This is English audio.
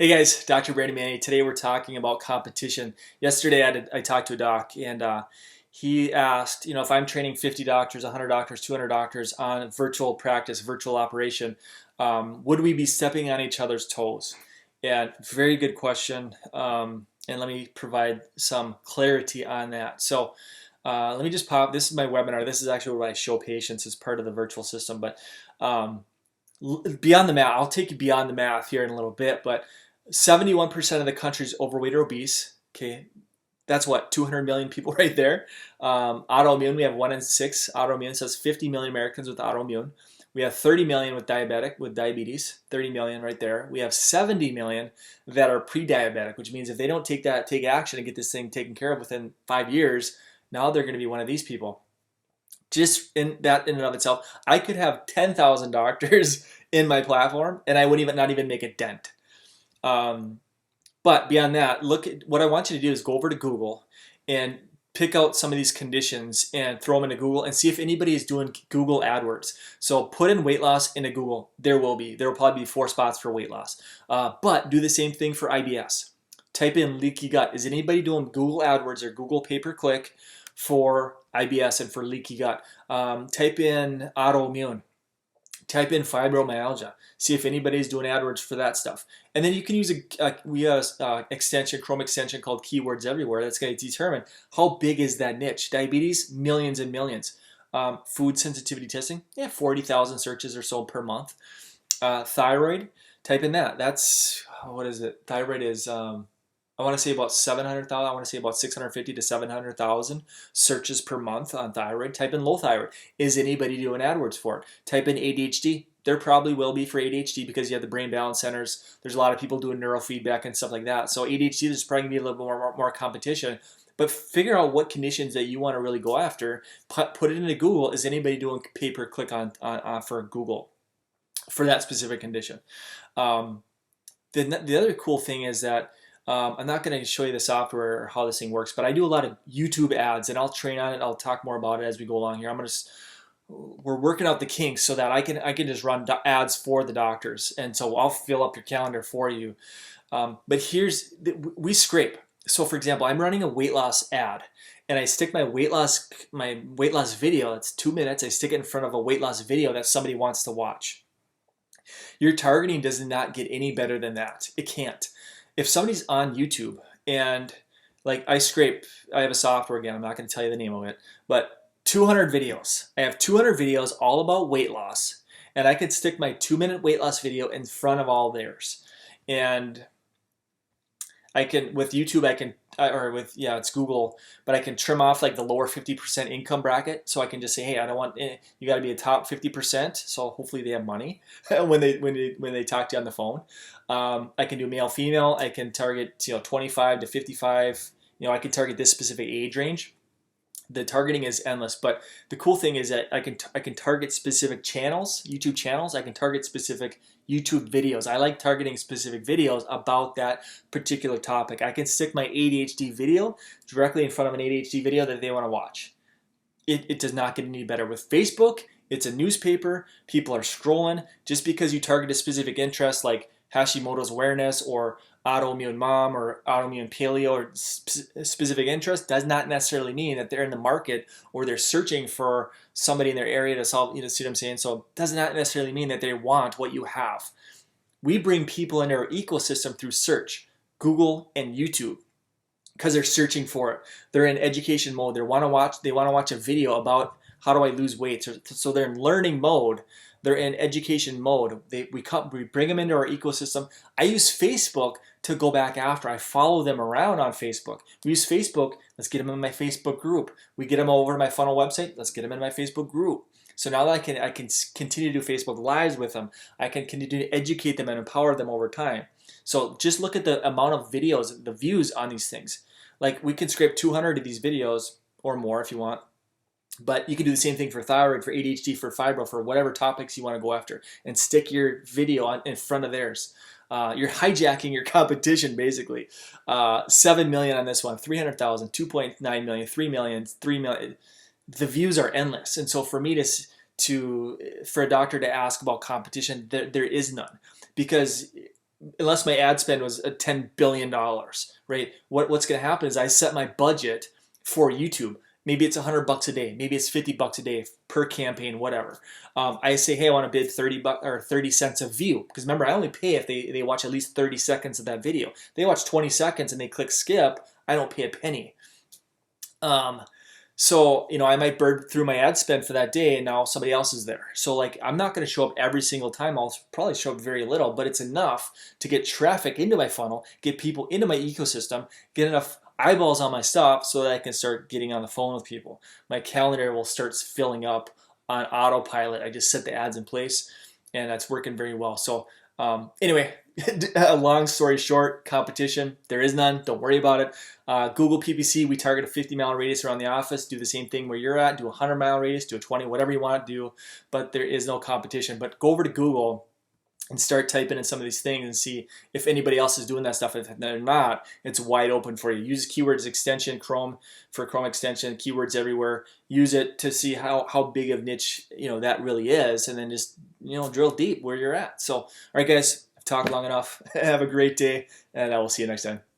Hey guys, Dr. Brandon Manny. Today we're talking about competition. Yesterday I talked to a doc and he asked, if I'm training 50 doctors, 100 doctors, 200 doctors on virtual practice, virtual operation, would we be stepping on each other's toes? And very good question. And let me provide some clarity on that. So let me just pop, this is my webinar. This is actually where I show patients as part of the virtual system. But um, beyond the math, I'll take you beyond the math here in a little bit, but 71% of the country is overweight or obese. Okay, that's what, 200 million people right there. Autoimmune, we have 1 in 6 autoimmune, so that's 50 million Americans with autoimmune. We have 30 million with diabetes, 30 million right there. We have 70 million that are pre-diabetic, which means if they don't take action and get this thing taken care of within 5 years, now they're going to be one of these people. Just in and of itself, I could have 10,000 doctors in my platform and I wouldn't not even make a dent. But beyond that, look at what I want you to do is go over to Google and pick out some of these conditions and throw them into Google and see if anybody is doing Google AdWords. So put in weight loss into Google. There will probably be 4 spots for weight loss. But do the same thing for IBS. Type in leaky gut. Is anybody doing Google AdWords or Google pay-per-click for IBS and for leaky gut? Type in autoimmune. Type in fibromyalgia. See if anybody's doing AdWords for that stuff. And then you can use we have an extension, Chrome extension called Keywords Everywhere. That's going to determine how big is that niche. Diabetes, millions and millions. Food sensitivity testing, 40,000 searches or so per month. Thyroid, type in that. That's, what is it? Thyroid is, I want to say about 700,000. I want to say about 650 to 700,000 searches per month on thyroid. Type in low thyroid. Is anybody doing AdWords for it? Type in ADHD. There probably will be for ADHD because you have the brain balance centers. There's a lot of people doing neurofeedback and stuff like that. So ADHD, there's probably going to be a little more competition. But figure out what conditions that you want to really go after. Put it into Google. Is anybody doing pay-per-click on for Google for that specific condition? The other cool thing is that I'm not going to show you the software or how this thing works, but I do a lot of YouTube ads, and I'll train on it. I'll talk more about it as we go along here. We're working out the kinks so that I can just run ads for the doctors, and so I'll fill up your calendar for you. But we scrape. So for example, I'm running a weight loss ad, and I stick my weight loss video. It's 2 minutes. I stick it in front of a weight loss video that somebody wants to watch. Your targeting does not get any better than that. It can't. If somebody's on YouTube and like I have a software, again, I'm not going to tell you the name of it, but 200 videos. I have 200 videos all about weight loss, and I could stick my 2-minute weight loss video in front of all theirs. And with YouTube, it's Google, but I can trim off like the lower 50% income bracket. So I can just say, hey, I don't want, you got to be a top 50%. So hopefully they have money when they talk to you on the phone. I can do male, female. I can target, 25 to 55. I can target this specific age range. The targeting is endless, but the cool thing is that I can target specific channels, YouTube channels. I can target specific YouTube videos. I like targeting specific videos about that particular topic. I can stick my ADHD video directly in front of an ADHD video that they want to watch. It does not get any better. With Facebook, it's a newspaper. People are scrolling. Just because you target a specific interest like Hashimoto's awareness or autoimmune mom or autoimmune paleo or specific interest does not necessarily mean that they're in the market or they're searching for somebody in their area to solve, see what I'm saying? So it does not necessarily mean that they want what you have. We bring people into our ecosystem through search, Google and YouTube, because they're searching for it. They're in education mode. They want to watch a video about how do I lose weight. So they're in learning mode. They're in education mode. We bring them into our ecosystem. I use Facebook to go back after. I follow them around on Facebook. We use Facebook. Let's get them in my Facebook group. We get them over to my funnel website. Let's get them in my Facebook group. So now that I can continue to do Facebook Lives with them. I can continue to educate them and empower them over time. So just look at the amount of videos, the views on these things. Like we can scrape 200 of these videos or more if you want. But you can do the same thing for thyroid, for ADHD, for fibro, for whatever topics you want to go after, and stick your video in front of theirs. You're hijacking your competition, basically. 7 million on this one, 300,000, 2.9 million, 3 million, 3 million. The views are endless. And so for me for a doctor to ask about competition, there is none. Because unless my ad spend was $10 billion, right? What's going to happen is I set my budget for YouTube. Maybe it's $100 a day. Maybe it's $50 a day per campaign, whatever. I say, hey, I want to bid $30 or 30 cents a view. Because remember, I only pay if they watch at least 30 seconds of that video. If they watch 20 seconds and they click skip, I don't pay a penny. So, I might burn through my ad spend for that day and now somebody else is there. So like, I'm not going to show up every single time. I'll probably show up very little, but it's enough to get traffic into my funnel, get people into my ecosystem, get enough eyeballs on my stuff so that I can start getting on the phone with people. My calendar will start filling up on autopilot. I just set the ads in place and that's working very well. So anyway, a long story short, competition, there is none. Don't worry about it. Google PPC, we target a 50-mile radius around the office. Do the same thing where you're at. Do a 100-mile radius, do a 20, whatever you want to do. But there is no competition. But go over to Google and start typing in some of these things and see if anybody else is doing that stuff. If they're not, it's wide open for you. Use keywords extension, Chrome for Chrome extension, keywords everywhere. Use it to see how big of niche that really is, and then just drill deep where you're at. So, all right, guys, I've talked long enough. Have a great day, and I will see you next time.